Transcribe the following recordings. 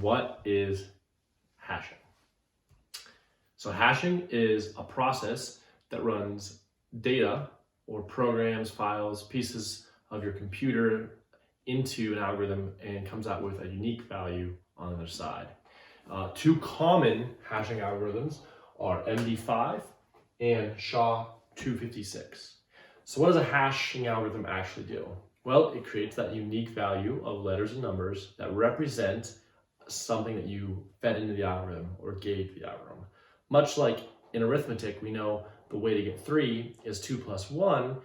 What is hashing? So hashing is a process that runs data or programs, files, pieces of your computer into an algorithm and comes out with a unique value on the other side. Two common hashing algorithms are MD5 and SHA-256. So what does a hashing algorithm actually do? Well, it creates that unique value of letters and numbers that represent something that you fed into the algorithm or gave the algorithm. Much like in arithmetic, we know the way to get 3 is 2 plus 1.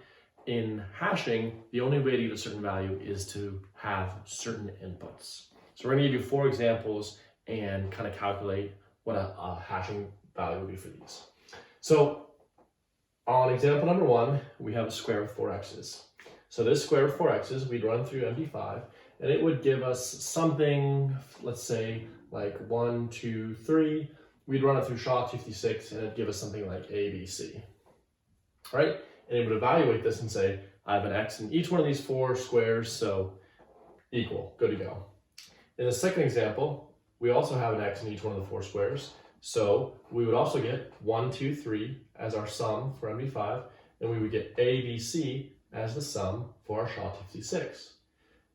In hashing, the only way to get a certain value is to have certain inputs. So we're going to give you 4 examples and kind of calculate what a hashing value would be for these. So on example number 1, we have a square with 4 x's. So this square with 4 x's, we'd run through MD5, and it would give us something, let's say, like 1, 2, 3. We'd run it through SHA-256, and it'd give us something like A, B, C. Right? And it would evaluate this and say, I have an x in each one of these 4 squares, so equal, good to go. In the second example, we also have an x in each one of the 4 squares, so we would also get 1, 2, 3 as our sum for MD5, and we would get A, B, C as the sum for our SHA-256.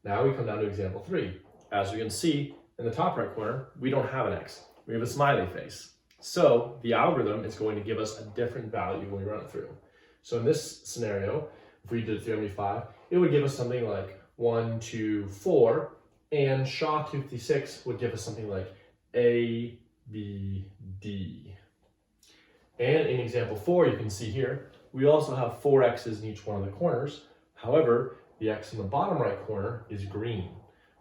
Now we come down to example 3. As we can see in the top right corner, we don't have an x. We have a smiley face. So the algorithm is going to give us a different value when we run it through. So in this scenario, if we did it through MD5, it would give us something like 1, 2, 4, and SHA-256 would give us something like A, B, D. And in example 4, you can see here, we also have 4 x's in each one of the corners. However, the x in the bottom right corner is green.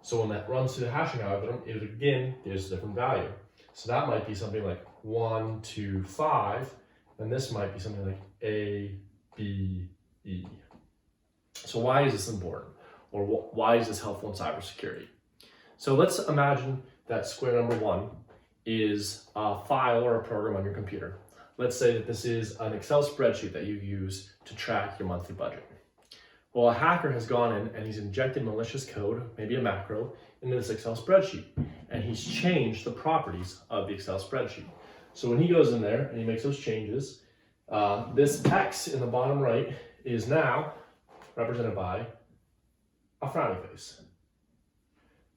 So when that runs through the hashing algorithm, it again gives a different value. So that might be something like 1, 2, 5, and this might be something like A, B, E. So why is this important? Or why is this helpful in cybersecurity? So let's imagine that square number 1 is a file or a program on your computer. Let's say that this is an Excel spreadsheet that you use to track your monthly budget. Well, a hacker has gone in and he's injected malicious code, maybe a macro, into this Excel spreadsheet. And he's changed the properties of the Excel spreadsheet. So when he goes in there and he makes those changes, this X in the bottom right is now represented by a frowny face.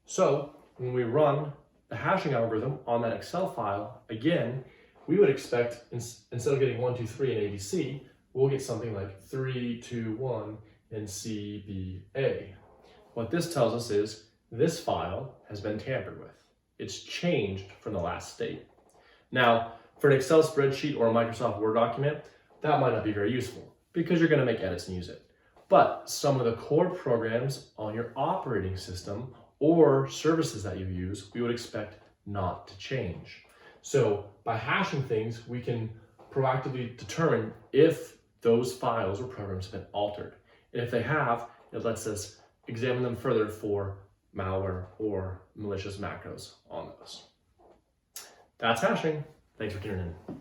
So when we run the hashing algorithm on that Excel file, again, we would expect, instead of getting 1, 2, 3 and ABC, we'll get something like 3, 2, 1 and CBA. What this tells us is this file has been tampered with. It's changed from the last state. Now, for an Excel spreadsheet or a Microsoft Word document, that might not be very useful because you're going to make edits and use it. But some of the core programs on your operating system or services that you use, we would expect not to change. So by hashing things, we can proactively determine if those files or programs have been altered. And if they have, it lets us examine them further for malware or malicious macros on those. That's hashing. Thanks for tuning in.